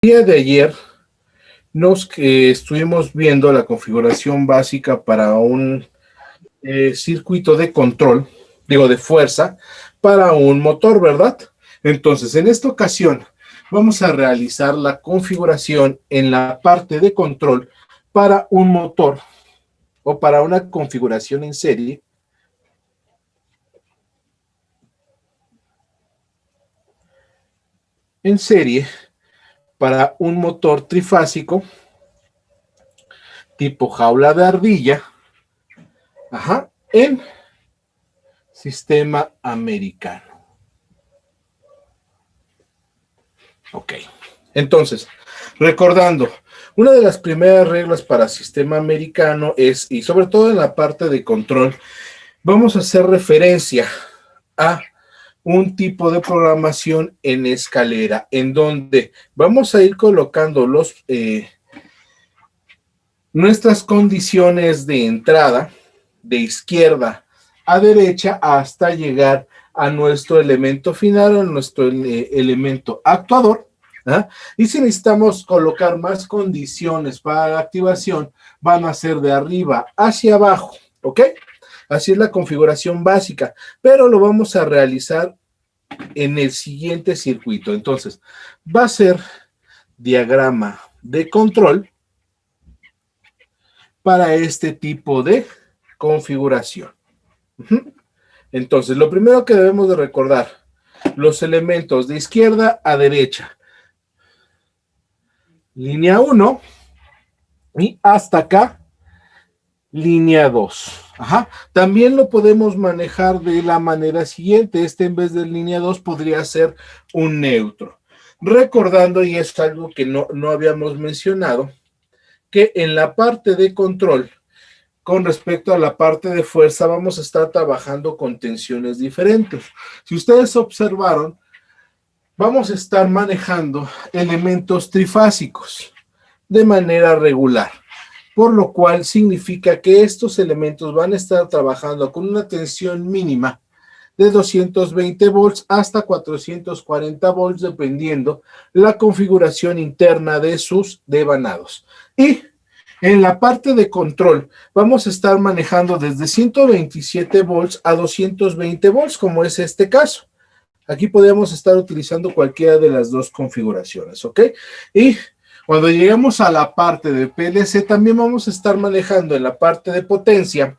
El día de ayer nos estuvimos viendo la configuración básica para un circuito de control, digo de fuerza, para un motor, ¿verdad? Entonces, en esta ocasión vamos a realizar la configuración en la parte de control para un motor o para una configuración en serie para un motor trifásico tipo jaula de ardilla, en sistema americano. Ok. Entonces, recordando, una de las primeras reglas para sistema americano es, y sobre todo en la parte de control, vamos a hacer referencia a un tipo de programación en escalera, en donde vamos a ir colocando nuestras condiciones de entrada de izquierda a derecha hasta llegar a nuestro elemento final, a nuestro elemento actuador. ¿Ah? Y si necesitamos colocar más condiciones para la activación, van a ser de arriba hacia abajo, ¿ok? Así es la configuración básica, pero lo vamos a realizar en el siguiente circuito. Entonces, va a ser diagrama de control para este tipo de configuración. Entonces, lo primero que debemos de recordar, los elementos de izquierda a derecha. Línea 1 y hasta acá, línea 2. También lo podemos manejar de la manera siguiente. En vez de línea 2 podría ser un neutro. Recordando, y es algo que no habíamos mencionado, que en la parte de control, con respecto a la parte de fuerza, vamos a estar trabajando con tensiones diferentes. Si ustedes observaron, vamos a estar manejando elementos trifásicos de manera regular, por lo cual significa que estos elementos van a estar trabajando con una tensión mínima de 220 volts hasta 440 volts, dependiendo la configuración interna de sus devanados. Y en la parte de control, vamos a estar manejando desde 127 volts a 220 volts, como es este caso. Aquí podemos estar utilizando cualquiera de las dos configuraciones, ¿ok? Y cuando lleguemos a la parte de PLC, también vamos a estar manejando en la parte de potencia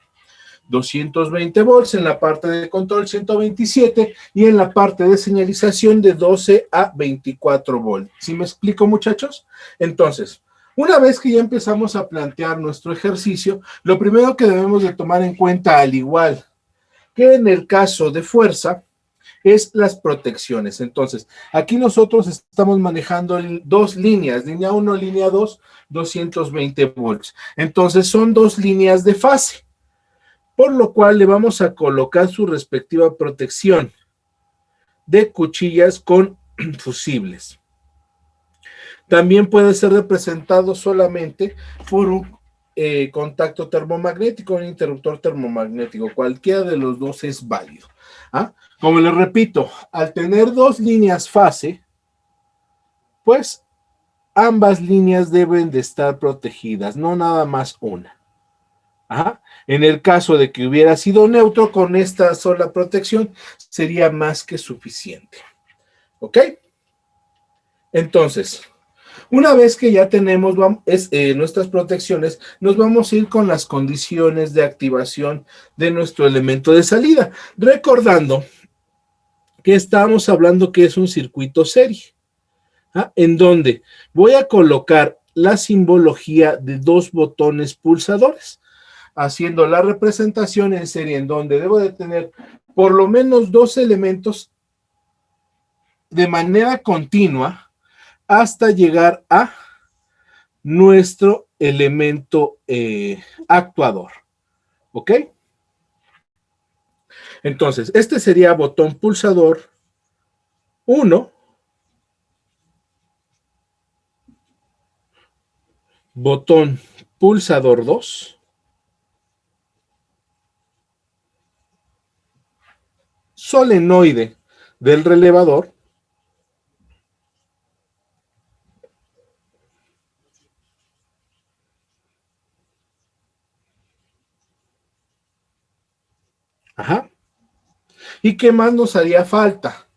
220 volts, en la parte de control 127 y en la parte de señalización de 12 a 24 volts. ¿Sí me explico, muchachos? Entonces, una vez que ya empezamos a plantear nuestro ejercicio, lo primero que debemos de tomar en cuenta, al igual que en el caso de fuerza, es las protecciones. Entonces, aquí nosotros estamos manejando dos líneas, línea 1, línea 2, 220 volts. Entonces, son dos líneas de fase, por lo cual le vamos a colocar su respectiva protección de cuchillas con fusibles. También puede ser representado solamente por un contacto termomagnético, un interruptor termomagnético. Cualquiera de los dos es válido. Como les repito, al tener dos líneas fase, pues ambas líneas deben de estar protegidas, no nada más una. En el caso de que hubiera sido neutro, con esta sola protección sería más que suficiente. ¿Ok? Entonces, una vez que ya tenemos nuestras protecciones, nos vamos a ir con las condiciones de activación de nuestro elemento de salida. Recordando que estábamos hablando que es un circuito serie, en donde voy a colocar la simbología de dos botones pulsadores, haciendo la representación en serie, en donde debo de tener por lo menos dos elementos de manera continua hasta llegar a nuestro elemento actuador. ¿Ok? Entonces, este sería botón pulsador 1, botón pulsador 2, solenoide del relevador Ajá. ¿Y qué más nos haría falta?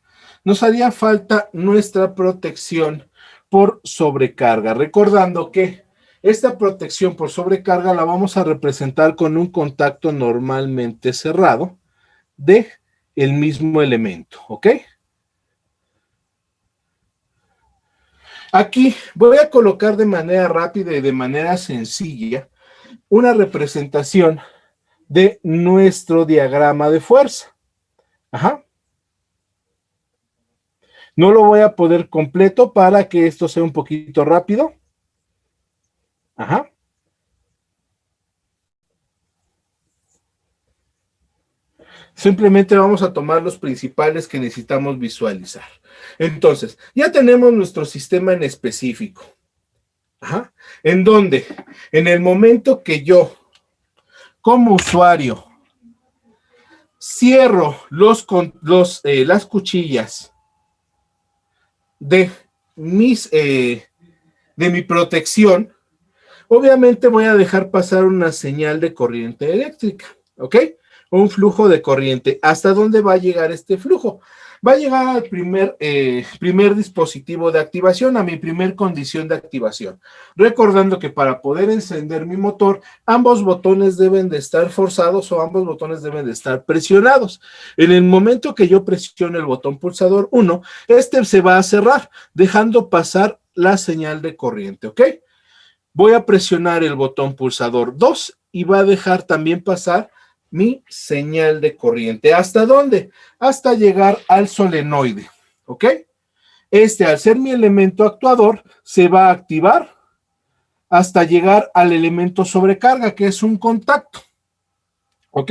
Nos haría falta nuestra protección por sobrecarga. Recordando que esta protección por sobrecarga la vamos a representar con un contacto normalmente cerrado de el mismo elemento, ¿ok? Aquí voy a colocar de manera rápida y de manera sencilla una representación de nuestro diagrama de fuerza. Ajá. No lo voy a poner completo para que esto sea un poquito rápido. Ajá. Simplemente vamos a tomar los principales que necesitamos visualizar. Entonces, ya tenemos nuestro sistema en específico. Ajá. En donde, en el momento que yo, como usuario, cierro las cuchillas de mi protección, obviamente voy a dejar pasar una señal de corriente eléctrica, ¿ok? Un flujo de corriente. ¿Hasta dónde va a llegar este flujo? Va a llegar al primer dispositivo de activación, a mi primer condición de activación. Recordando que para poder encender mi motor, ambos botones deben de estar forzados o ambos botones deben de estar presionados. En el momento que yo presione el botón pulsador 1, este se va a cerrar, dejando pasar la señal de corriente, ¿ok? Voy a presionar el botón pulsador 2 y va a dejar también pasar mi señal de corriente. ¿Hasta dónde? Hasta llegar al solenoide, ¿ok? Este, al ser mi elemento actuador, se va a activar hasta llegar al elemento sobrecarga, que es un contacto, ¿ok?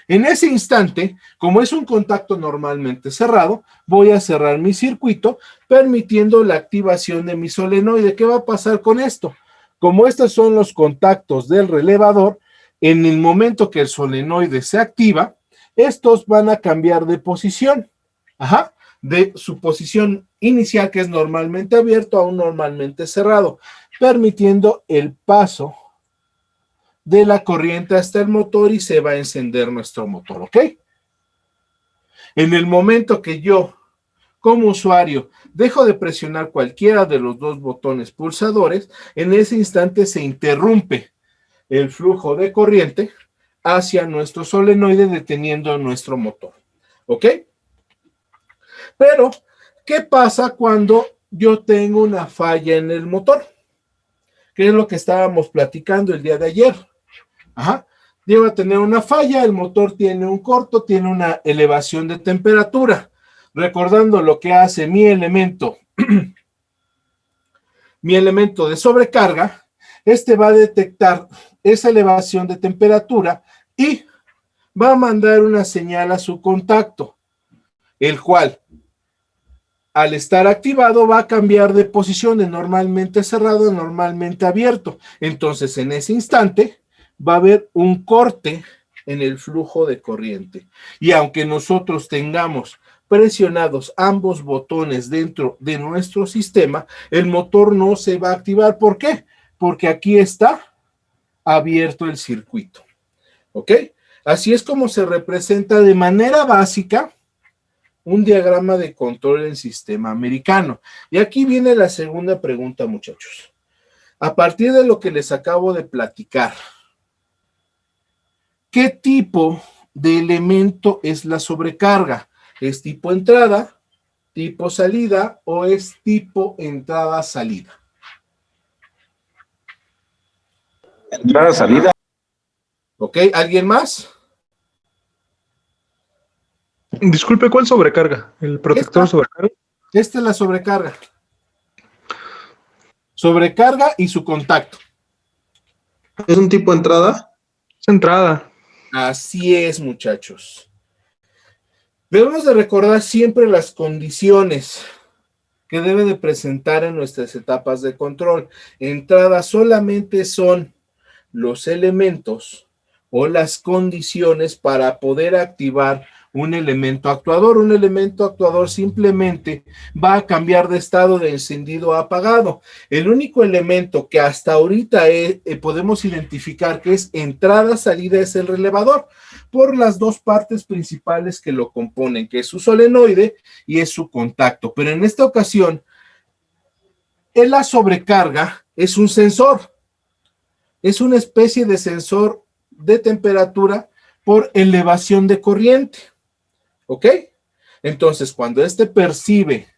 En ese instante, como es un contacto normalmente cerrado, voy a cerrar mi circuito, permitiendo la activación de mi solenoide. ¿Qué va a pasar con esto? Como estos son los contactos del relevador, en el momento que el solenoide se activa, estos van a cambiar de posición. Ajá. De su posición inicial, que es normalmente abierto, a un normalmente cerrado, permitiendo el paso de la corriente hasta el motor y se va a encender nuestro motor, ¿ok? En el momento que yo, como usuario, dejo de presionar cualquiera de los dos botones pulsadores, en ese instante se interrumpe el flujo de corriente hacia nuestro solenoide, deteniendo nuestro motor, ¿ok? Pero, ¿qué pasa cuando yo tengo una falla en el motor? ¿Qué es lo que estábamos platicando el día de ayer? Ajá. Llega a tener una falla, el motor tiene un corto, tiene una elevación de temperatura. Recordando lo que hace mi elemento de sobrecarga, este va a detectar esa elevación de temperatura y va a mandar una señal a su contacto, el cual, al estar activado, va a cambiar de posición de normalmente cerrado a normalmente abierto. Entonces, en ese instante, va a haber un corte en el flujo de corriente. Y aunque nosotros tengamos presionados ambos botones dentro de nuestro sistema, el motor no se va a activar. ¿Por qué? Porque aquí está abierto el circuito. ¿Ok? Así es como se representa de manera básica un diagrama de control en sistema americano. Y aquí viene la segunda pregunta, muchachos. A partir de lo que les acabo de platicar, ¿qué tipo de elemento es la sobrecarga? ¿Es tipo entrada, tipo salida o es tipo entrada-salida? Entrada-salida. ¿Ok? ¿Alguien más? Disculpe, ¿cuál sobrecarga? ¿El protector sobrecarga? Esta es la sobrecarga. Sobrecarga y su contacto. ¿Es un tipo entrada? Es entrada. Así es, muchachos. Debemos de recordar siempre las condiciones que debe de presentar en nuestras etapas de control. Entrada solamente son los elementos o las condiciones para poder activar un elemento actuador. Un elemento actuador simplemente va a cambiar de estado de encendido a apagado. El único elemento que hasta ahorita podemos identificar que es entrada-salida es el relevador. por las dos partes principales que lo componen, que es su solenoide y es su contacto. Pero en esta ocasión, la sobrecarga es un sensor. Es una especie de sensor de temperatura por elevación de corriente. ¿Ok? Entonces, cuando éste percibe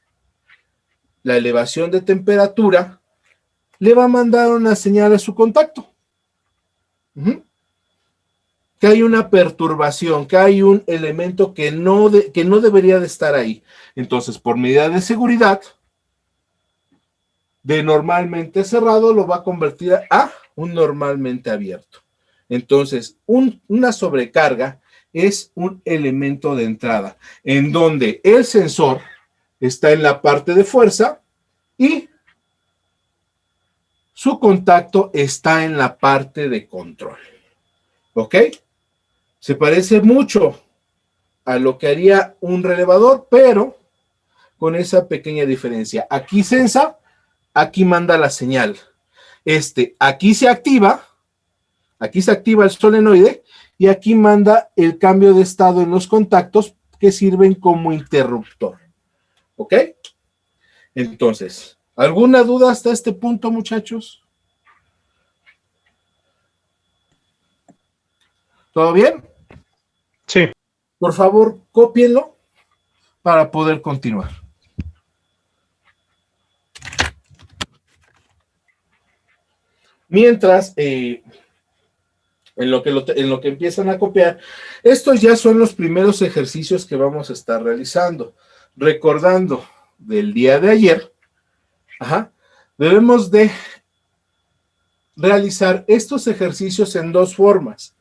la elevación de temperatura, le va a mandar una señal a su contacto. Que hay una perturbación, que hay un elemento que no debería de estar ahí. Entonces, por medida de seguridad, de normalmente cerrado lo va a convertir a un normalmente abierto. Entonces, una sobrecarga es un elemento de entrada, en donde el sensor está en la parte de fuerza y su contacto está en la parte de control. ¿Ok? Se parece mucho a lo que haría un relevador, pero con esa pequeña diferencia. Aquí sensa, aquí manda la señal. Aquí se activa el solenoide y aquí manda el cambio de estado en los contactos que sirven como interruptor. ¿Ok? Entonces, ¿alguna duda hasta este punto, muchachos? ¿Todo bien? Sí. Por favor, cópienlo para poder continuar. Mientras, en lo que empiezan a copiar, estos ya son los primeros ejercicios que vamos a estar realizando. Recordando del día de ayer, debemos de realizar estos ejercicios en dos formas.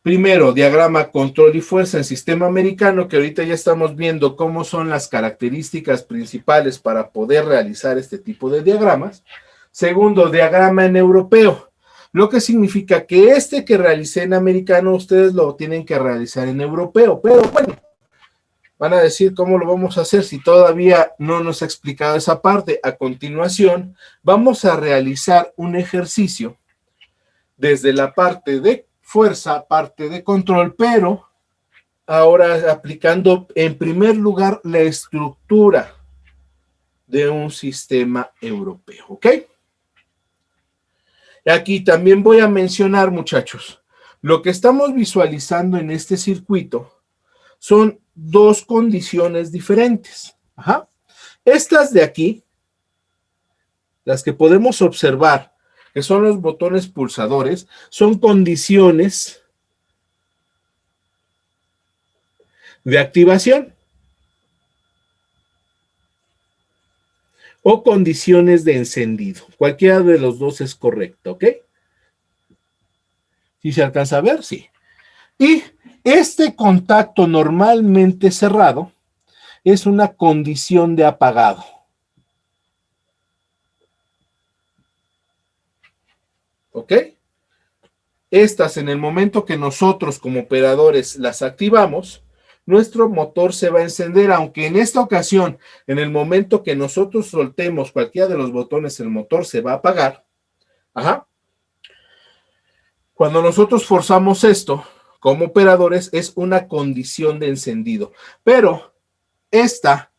Primero, diagrama control y fuerza en sistema americano, que ahorita ya estamos viendo cómo son las características principales para poder realizar este tipo de diagramas. Segundo, diagrama en europeo, lo que significa que que realicé en americano, ustedes lo tienen que realizar en europeo. Pero bueno, van a decir cómo lo vamos a hacer si todavía no nos ha explicado esa parte. A continuación, vamos a realizar un ejercicio desde la parte de fuerza, parte de control, pero ahora aplicando en primer lugar la estructura de un sistema europeo, ¿ok? Aquí también voy a mencionar, muchachos, lo que estamos visualizando en este circuito son dos condiciones diferentes. Estas de aquí, las que podemos observar, que son los botones pulsadores, son condiciones de activación o condiciones de encendido. Cualquiera de los dos es correcto, ¿ok? ¿Sí se alcanza a ver? Sí. Y este contacto normalmente cerrado es una condición de apagado. ¿Ok? Estas, en el momento que nosotros como operadores las activamos, nuestro motor se va a encender, aunque en esta ocasión, en el momento que nosotros soltemos cualquiera de los botones, el motor se va a apagar. Cuando nosotros forzamos esto, como operadores, es una condición de encendido. Pero esta,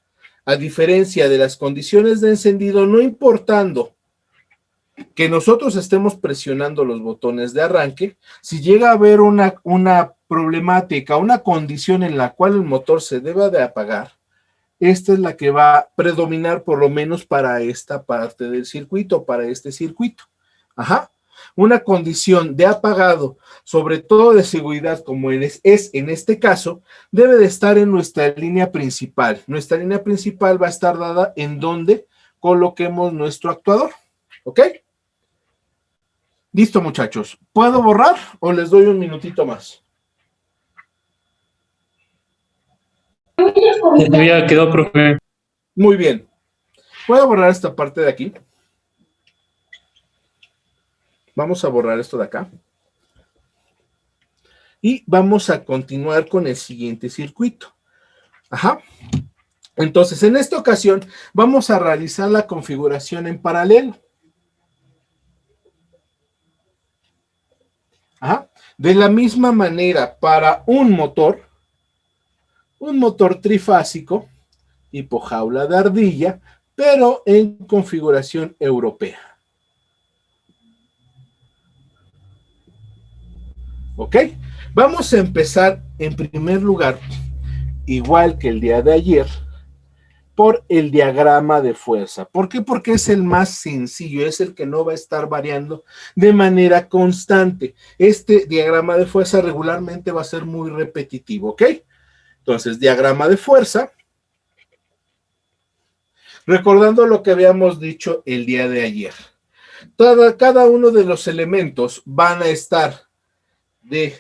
a diferencia de las condiciones de encendido, no importando que nosotros estemos presionando los botones de arranque, si llega a haber una problemática, una condición en la cual el motor se deba de apagar, esta es la que va a predominar por lo menos para esta parte del circuito, para este circuito. Una condición de apagado, sobre todo de seguridad como es en este caso, debe de estar en nuestra línea principal. Nuestra línea principal va a estar dada en donde coloquemos nuestro actuador. ¿Ok? Listo, muchachos. ¿Puedo borrar o les doy un minutito más? Ya quedó, profe. Muy bien. Voy a borrar esta parte de aquí. Vamos a borrar esto de acá. Y vamos a continuar con el siguiente circuito. Entonces, en esta ocasión, vamos a realizar la configuración en paralelo. Ajá. De la misma manera, para un motor trifásico, tipo jaula de ardilla, pero en configuración europea. ¿Ok? Vamos a empezar en primer lugar, igual que el día de ayer, por el diagrama de fuerza. ¿Por qué? Porque es el más sencillo, es el que no va a estar variando de manera constante. Este diagrama de fuerza regularmente va a ser muy repetitivo, ¿ok? Entonces, diagrama de fuerza. Recordando lo que habíamos dicho el día de ayer. Cada uno de los elementos van a estar de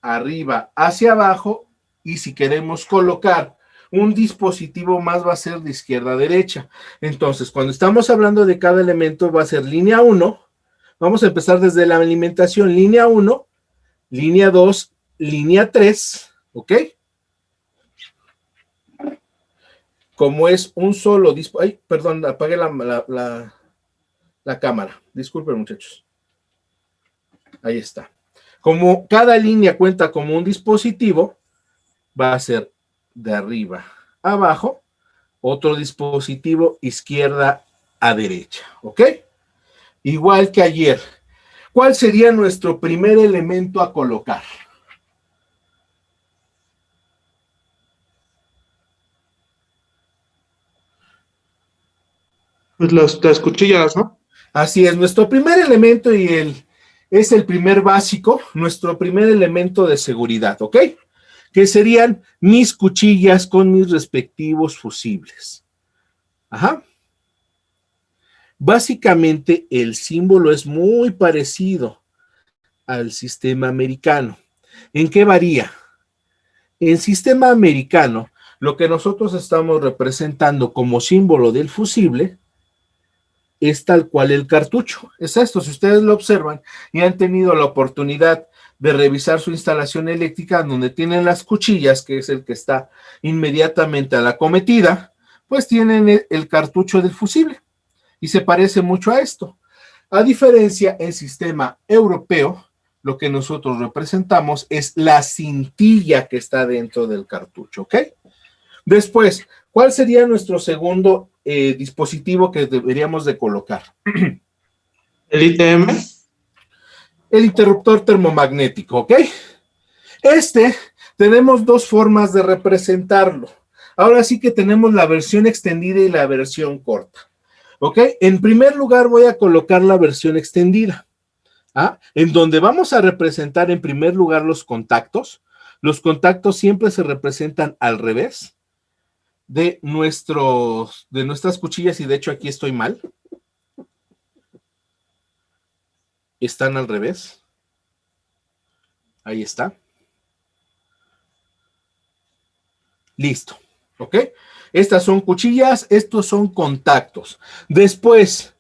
arriba hacia abajo y si queremos colocar un dispositivo más va a ser de izquierda a derecha. Entonces, cuando estamos hablando de cada elemento va a ser línea 1. Vamos a empezar desde la alimentación. Línea 1, línea 2, línea 3, ¿ok? Como es un solo dispositivo. Ay, perdón, apagué la cámara. Disculpen, muchachos. Ahí está. Como cada línea cuenta como un dispositivo, va a ser de arriba a abajo, otro dispositivo izquierda a derecha, ¿ok? Igual que ayer. ¿Cuál sería nuestro primer elemento a colocar? Pues las cuchillas, ¿no? Así es, nuestro primer elemento es el primer básico, nuestro primer elemento de seguridad, ¿ok? Que serían mis cuchillas con mis respectivos fusibles. Ajá. Básicamente el símbolo es muy parecido al sistema americano. ¿En qué varía? En sistema americano, lo que nosotros estamos representando como símbolo del fusible es tal cual el cartucho. Es esto, si ustedes lo observan y han tenido la oportunidad de revisar su instalación eléctrica donde tienen las cuchillas, que es el que está inmediatamente a la cometida, pues tienen el cartucho del fusible y se parece mucho a esto. A diferencia, en sistema europeo, lo que nosotros representamos es la cintilla que está dentro del cartucho, ¿ok? Después, ¿cuál sería nuestro segundo dispositivo que deberíamos de colocar? El ITM. El interruptor termomagnético, ¿ok? Tenemos dos formas de representarlo. Ahora sí que tenemos la versión extendida y la versión corta, ¿ok? En primer lugar voy a colocar la versión extendida, ¿ah? En donde vamos a representar en primer lugar los contactos. Los contactos siempre se representan al revés de nuestras cuchillas y de hecho aquí estoy mal. Están al revés. Ahí está. Listo. ¿Ok? Estas son cuchillas, estos son contactos. Después,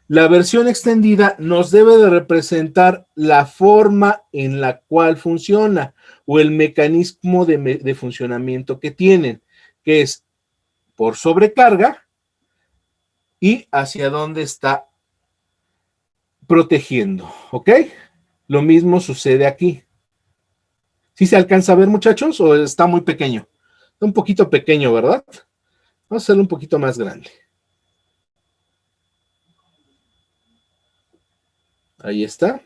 la versión extendida nos debe de representar la forma en la cual funciona o el mecanismo de funcionamiento que tienen, que es por sobrecarga y hacia dónde está protegiendo, ¿ok? Lo mismo sucede aquí. ¿Sí se alcanza a ver, muchachos, o está muy pequeño? Está un poquito pequeño, ¿verdad? Vamos a hacerlo un poquito más grande. Ahí está.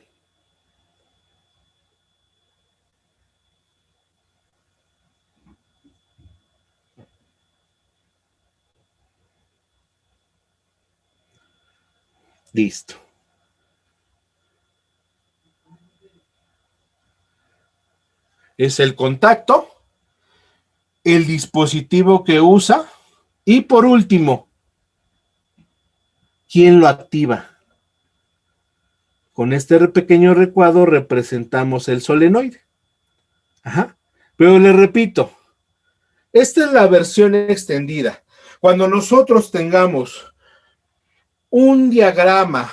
Listo. Es el contacto, el dispositivo que usa y por último, ¿quién lo activa? Con este pequeño recuadro representamos el solenoide. Ajá. Pero le repito, esta es la versión extendida. Cuando nosotros tengamos un diagrama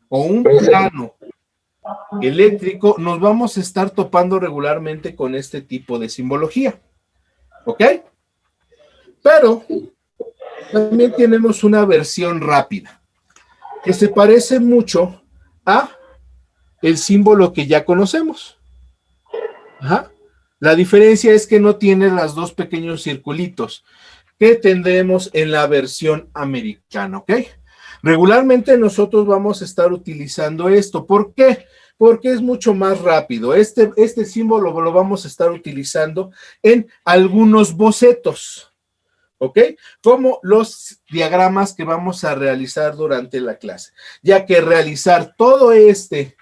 o un plano eléctrico, nos vamos a estar topando regularmente con este tipo de simbología. ¿Ok? Pero también tenemos una versión rápida que se parece mucho a el símbolo que ya conocemos. Ajá. La diferencia es que no tiene los dos pequeños circulitos que tendremos en la versión americana, ¿ok? Regularmente nosotros vamos a estar utilizando esto. ¿Por qué? Porque es mucho más rápido. Este símbolo lo vamos a estar utilizando en algunos bocetos, ¿ok? Como los diagramas que vamos a realizar durante la clase, ya que realizar todo este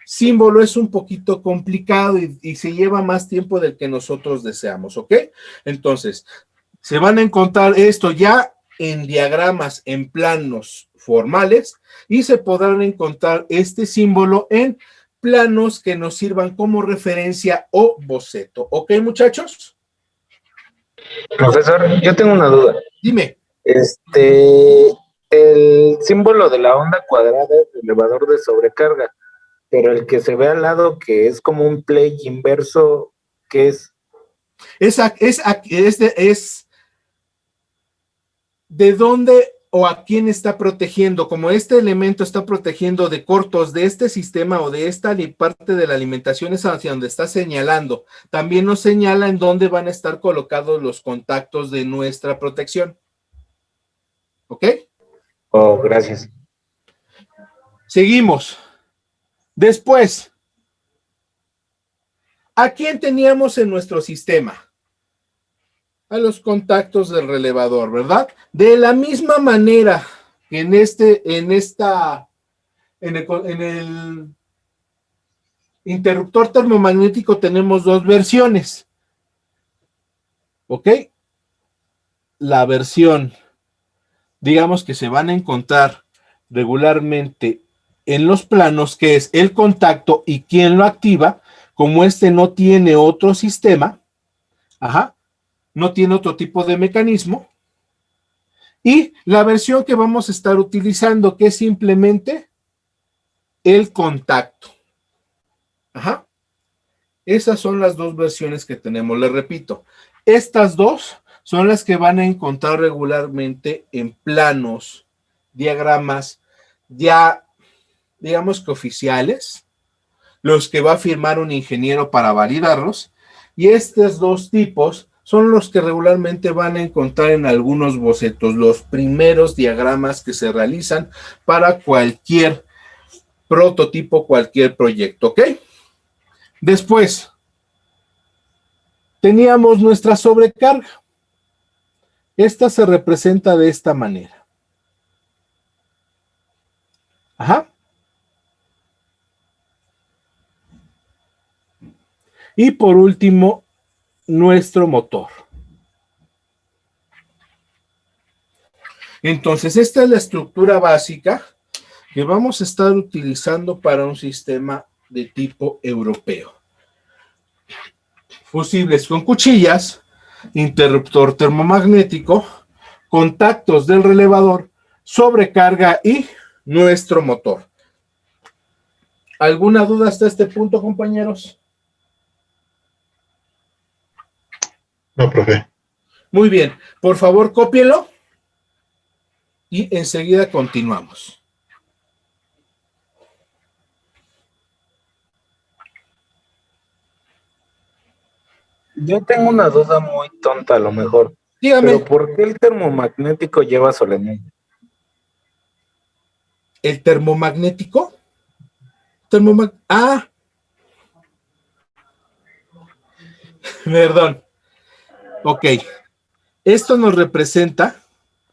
símbolo es un poquito complicado y se lleva más tiempo del que nosotros deseamos, ¿ok? Entonces, se van a encontrar esto ya en diagramas, en planos formales, y se podrán encontrar este símbolo en planos que nos sirvan como referencia o boceto. ¿Ok, muchachos? Profesor, yo tengo una duda. Dime. El símbolo de la onda cuadrada es el elevador de sobrecarga, pero el que se ve al lado, que es como un play inverso, ¿qué es? Es de dónde o a quién está protegiendo. Como este elemento está protegiendo de cortos de este sistema o de esta parte de la alimentación, es hacia donde está señalando. También nos señala en dónde van a estar colocados los contactos de nuestra protección. ¿Ok? Oh, gracias. Seguimos. Después, ¿a quién teníamos en nuestro sistema? A los contactos del relevador, ¿verdad? De la misma manera que en el interruptor termomagnético tenemos dos versiones. ¿Ok? La versión, digamos que se van a encontrar regularmente en los planos, que es el contacto y quién lo activa, como este no tiene otro sistema, ajá, no tiene otro tipo de mecanismo, y la versión que vamos a estar utilizando, que es simplemente el contacto. Ajá. Esas son las dos versiones que tenemos. Les repito, estas dos son las que van a encontrar regularmente en planos, diagramas, ya digamos que oficiales, los que va a firmar un ingeniero para validarlos, y estos dos tipos son los que regularmente van a encontrar en algunos bocetos, los primeros diagramas que se realizan para cualquier prototipo, cualquier proyecto, ¿ok? Después, teníamos nuestra sobrecarga. Esta se representa de esta manera. Ajá. Y por último, nuestro motor. Entonces, esta es la estructura básica que vamos a estar utilizando para un sistema de tipo europeo. Fusibles con cuchillas, interruptor termomagnético, contactos del relevador, sobrecarga y nuestro motor. ¿Alguna duda hasta este punto, compañeros? No, profe. Muy bien, por favor, cópienlo y enseguida continuamos. Yo tengo una duda muy tonta a lo mejor, Dígame. pero ¿por qué el termomagnético lleva solenoide? ¿El termomagnético? Perdón. Ok. Esto nos representa,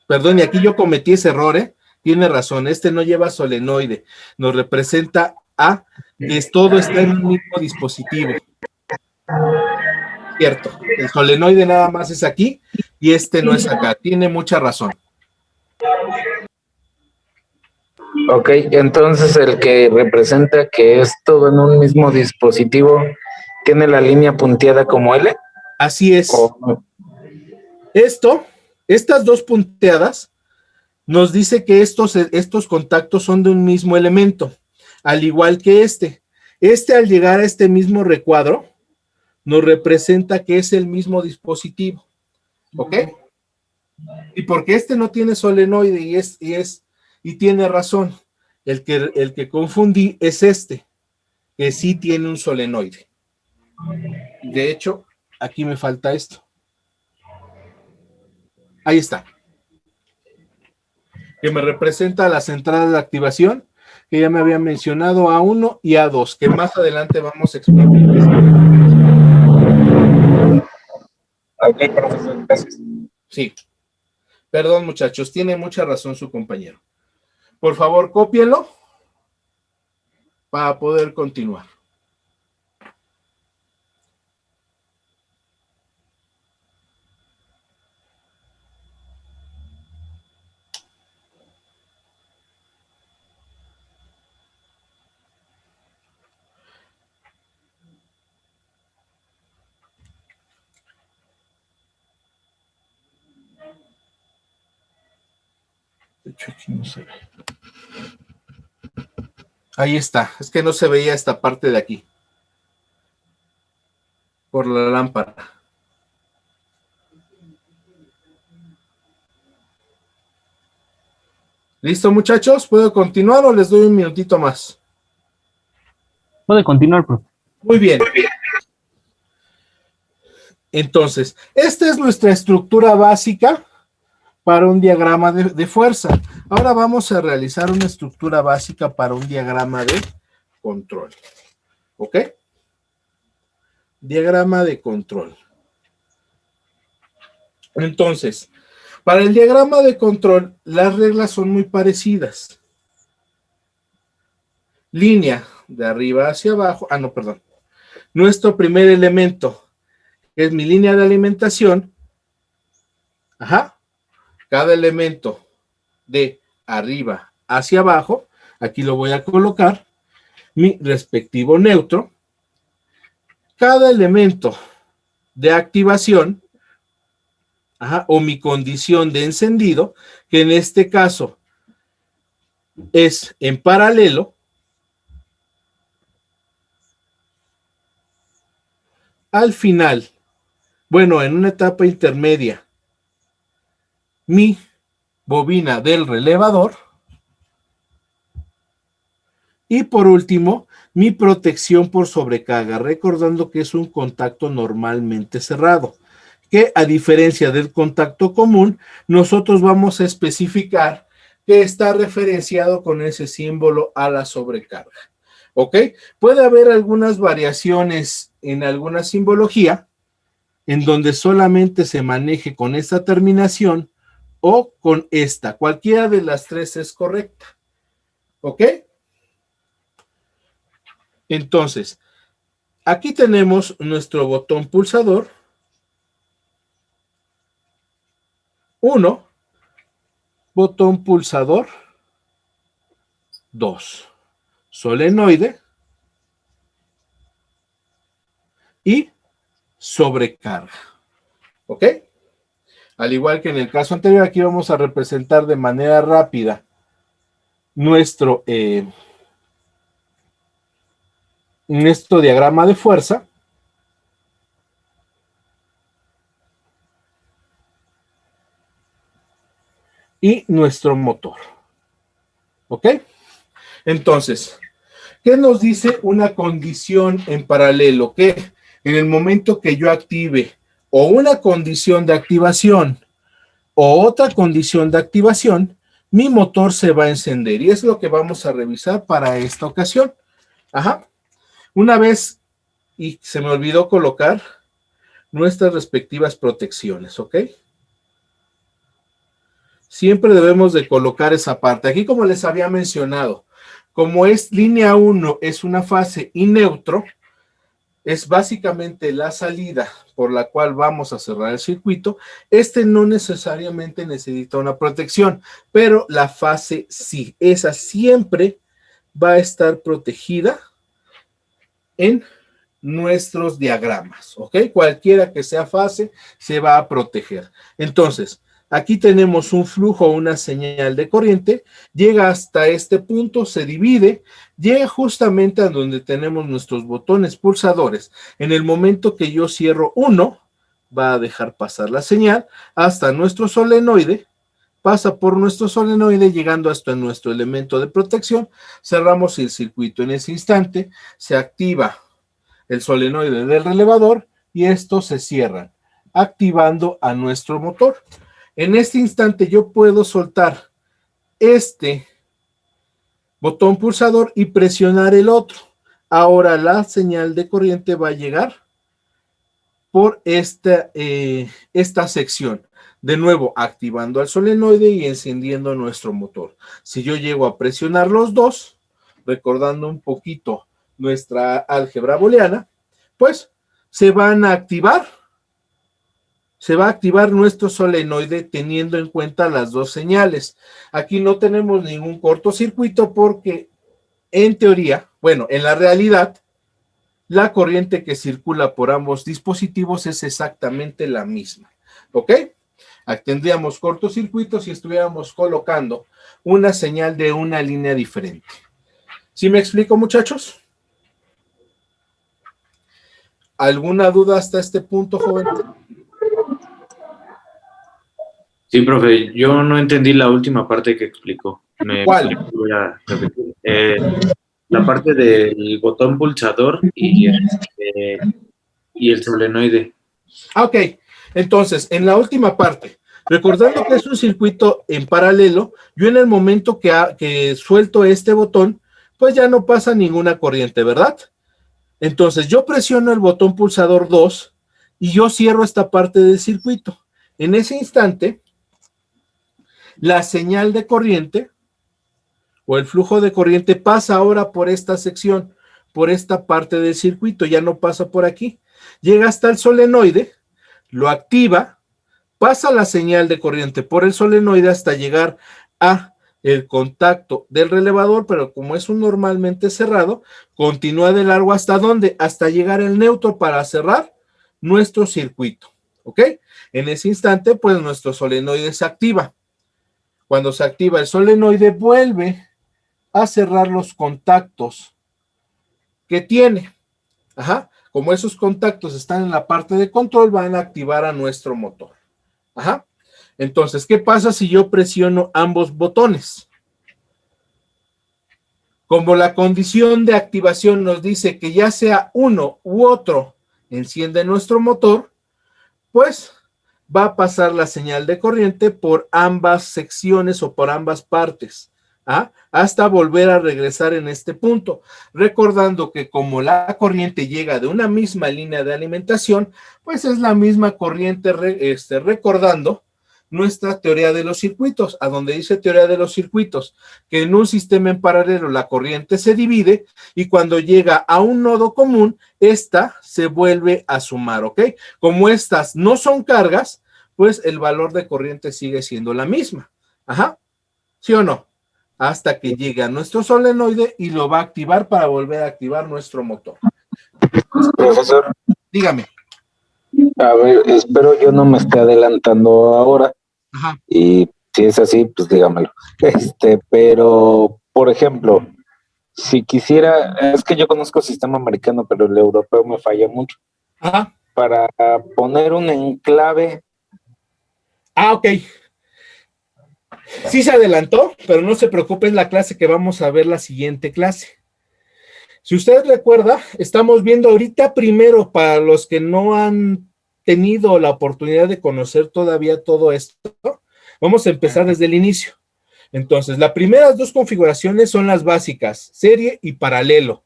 perdón, y aquí yo cometí ese error, ¿eh? Tiene razón, este no lleva solenoide. Nos representa a que todo está en un mismo dispositivo. Cierto, el solenoide nada más es aquí y este no es acá. Tiene mucha razón. Ok, entonces el que representa que es todo en un mismo dispositivo, ¿tiene la línea punteada como L? Así es. ¿O Estas dos punteadas nos dice que estos contactos son de un mismo elemento, al igual que este. Este, al llegar a este mismo recuadro, nos representa que es el mismo dispositivo. ¿Ok? Y porque este no tiene solenoide y tiene razón. El que confundí es este. que sí tiene un solenoide. De hecho, aquí me falta esto. Ahí está. Que me representa las entradas de activación, que ya me había mencionado A1 y A2, que más adelante vamos a explicar. Ok, profesor, gracias. Sí. Perdón, muchachos, tiene mucha razón su compañero. Por favor, cópienlo para poder continuar. De hecho, aquí no se ve. Ahí está. Es que no se veía esta parte de aquí. Por la lámpara. ¿Listo, muchachos? ¿Puedo continuar o les doy un minutito más? Puede continuar, profe. Muy bien. Entonces, esta es nuestra estructura básica para un diagrama de fuerza. Ahora vamos a realizar una estructura básica para un diagrama de control. ¿Ok? Diagrama de control. Entonces, para el diagrama de control, las reglas son muy parecidas. Línea de arriba hacia abajo. Ah, no, perdón. Nuestro primer elemento, que es mi línea de alimentación. Ajá. Cada elemento de arriba hacia abajo, aquí lo voy a colocar, mi respectivo neutro. Cada elemento de activación, ajá, o mi condición de encendido, que en este caso es en paralelo, al final, bueno, en una etapa intermedia, mi bobina del relevador, y por último, mi protección por sobrecarga, recordando que es un contacto normalmente cerrado, que a diferencia del contacto común, nosotros vamos a especificar que está referenciado con ese símbolo a la sobrecarga. ¿Ok? Puede haber algunas variaciones en alguna simbología en donde solamente se maneje con esta terminación o con esta. Cualquiera de las tres es correcta. ¿Ok? Entonces, aquí tenemos nuestro botón pulsador. 1, botón pulsador 2, solenoide y sobrecarga. ¿Ok? Al igual que en el caso anterior, aquí vamos a representar de manera rápida nuestro diagrama de fuerza. Y nuestro motor. ¿Ok? Entonces, ¿qué nos dice una condición en paralelo? Que en el momento que yo active o una condición de activación o otra condición de activación, mi motor se va a encender. Y es lo que vamos a revisar para esta ocasión. Ajá. Una vez, y se me olvidó colocar nuestras respectivas protecciones, ¿ok? Siempre debemos de colocar esa parte. Aquí, como les había mencionado, como es línea 1, es una fase y neutro, es básicamente la salida por la cual vamos a cerrar el circuito. Este no necesariamente necesita una protección, pero la fase sí. Esa siempre va a estar protegida en nuestros diagramas, ¿ok? Cualquiera que sea fase, se va a proteger. Entonces, aquí tenemos un flujo, una señal de corriente, llega hasta este punto, se divide, llega justamente a donde tenemos nuestros botones pulsadores. En el momento que yo cierro uno, va a dejar pasar la señal hasta nuestro solenoide, pasa por nuestro solenoide llegando hasta nuestro elemento de protección, cerramos el circuito. En ese instante se activa el solenoide del relevador y estos se cierran, activando a nuestro motor. En este instante yo puedo soltar este botón pulsador y presionar el otro. Ahora la señal de corriente va a llegar por esta sección. De nuevo, activando al solenoide y encendiendo nuestro motor. Si yo llego a presionar los dos, recordando un poquito nuestra álgebra booleana, pues se van a activar. Se va a activar nuestro solenoide teniendo en cuenta las dos señales. Aquí no tenemos ningún cortocircuito porque en teoría, bueno, en la realidad, la corriente que circula por ambos dispositivos es exactamente la misma. ¿Ok? Tendríamos cortocircuito si estuviéramos colocando una señal de una línea diferente. ¿Sí me explico, muchachos? ¿Alguna duda hasta este punto, joven? Sí, profe, yo no entendí la última parte que explicó. ¿Cuál? Voy a repetir. La parte del botón pulsador y el solenoide. Ok, entonces, en la última parte, recordando que es un circuito en paralelo, yo en el momento que suelto este botón, pues ya no pasa ninguna corriente, ¿verdad? Entonces, yo presiono el botón pulsador 2 y yo cierro esta parte del circuito. En ese instante, la señal de corriente o el flujo de corriente pasa ahora por esta sección, por esta parte del circuito, ya no pasa por aquí. Llega hasta el solenoide, lo activa, pasa la señal de corriente por el solenoide hasta llegar a el contacto del relevador, pero como es un normalmente cerrado, continúa de largo hasta ¿dónde? Hasta llegar al neutro para cerrar nuestro circuito, ¿ok? En ese instante, pues nuestro solenoide se activa. Cuando se activa el solenoide, vuelve a cerrar los contactos que tiene. Ajá. Como esos contactos están en la parte de control, van a activar a nuestro motor. Ajá. Entonces, ¿qué pasa si yo presiono ambos botones? Como la condición de activación nos dice que ya sea uno u otro enciende nuestro motor, pues va a pasar la señal de corriente por ambas secciones o por ambas partes, hasta volver a regresar en este punto, recordando que como la corriente llega de una misma línea de alimentación, pues es la misma corriente, recordando nuestra teoría de los circuitos, a donde dice teoría de los circuitos, que en un sistema en paralelo la corriente se divide y cuando llega a un nodo común, esta se vuelve a sumar, ¿ok? Como estas no son cargas, pues el valor de corriente sigue siendo la misma. Ajá, ¿sí o no? Hasta que llegue a nuestro solenoide y lo va a activar para volver a activar nuestro motor. Profesor, Dígame. a ver, espero yo no me esté adelantando ahora. Ajá. Y si es así, pues dígamelo. Pero, por ejemplo, si quisiera, es que yo conozco el sistema americano, pero el europeo me falla mucho. Ajá. Para poner un enclave. Ok. Sí se adelantó, pero no se preocupe, es la clase que vamos a ver la siguiente clase. Si usted recuerda, estamos viendo ahorita primero para los que no han tenido la oportunidad de conocer todavía todo esto, vamos a empezar desde el inicio. Entonces, las primeras dos configuraciones son las básicas, serie y paralelo.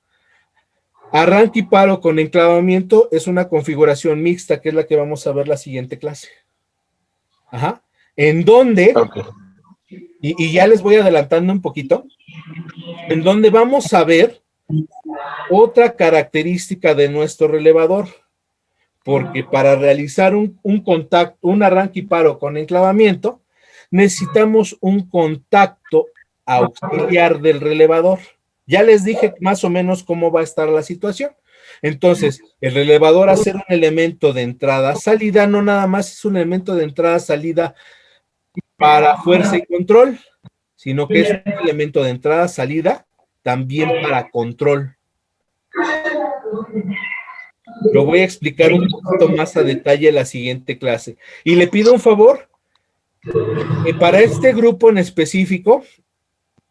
Arranque y paro con enclavamiento es una configuración mixta, que es la que vamos a ver la siguiente clase. Ajá. En donde, Okay. y ya les voy adelantando un poquito, en donde vamos a ver otra característica de nuestro relevador, porque para realizar un contacto, un arranque y paro con enclavamiento, necesitamos un contacto auxiliar del relevador. Ya les dije más o menos cómo va a estar la situación. Entonces, el relevador, al ser un elemento de entrada-salida, no nada más es un elemento de entrada-salida para fuerza y control, sino que es un elemento de entrada-salida también para control. Lo voy a explicar un poquito más a detalle en la siguiente clase. Y le pido un favor, Para este grupo en específico,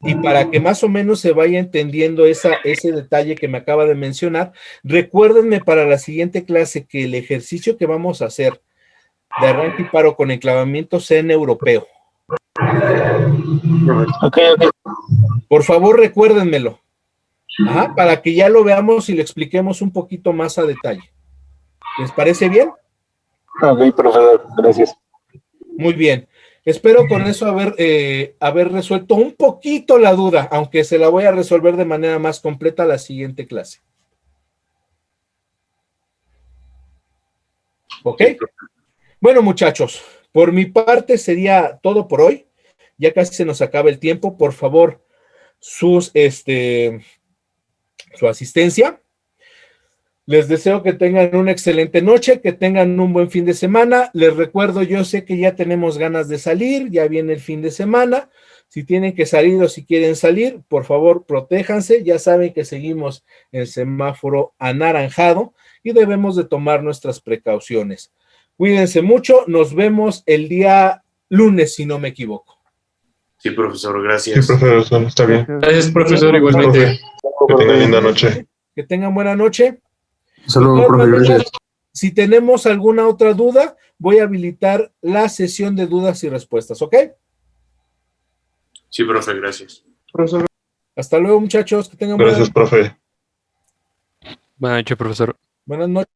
y para que más o menos se vaya entendiendo ese detalle que me acaba de mencionar, recuérdenme para la siguiente clase que el ejercicio que vamos a hacer de arranque y paro con enclavamiento sea en europeo. Ok, ok. Por favor, recuérdenmelo. Ajá, para que ya lo veamos y lo expliquemos un poquito más a detalle. ¿Les parece bien? Ok, profesor, gracias. Muy bien. Espero con eso haber resuelto un poquito la duda, aunque se la voy a resolver de manera más completa la siguiente clase. ¿Ok? Bueno, muchachos, por mi parte sería todo por hoy. Ya casi se nos acaba el tiempo. Por favor, su asistencia. Les deseo que tengan una excelente noche, que tengan un buen fin de semana. Les recuerdo, yo sé que ya tenemos ganas de salir, ya viene el fin de semana. Si tienen que salir o si quieren salir, por favor, protéjanse. Ya saben que seguimos el semáforo anaranjado y debemos de tomar nuestras precauciones. Cuídense mucho. Nos vemos el día lunes, si no me equivoco. Sí, profesor, Sí, gracias. profesor, está bien. Gracias, profesor, Profe, igualmente. que tenga linda noche. Que tengan buena noche. Saludos, De todas profe, maneras, gracias. si tenemos alguna otra duda, voy a habilitar la sesión de dudas y respuestas, ¿ok? Sí, profe, gracias. Profesor. Hasta luego, muchachos. Que tengan buenas Gracias, profe. Buenas noches, profesor. noches.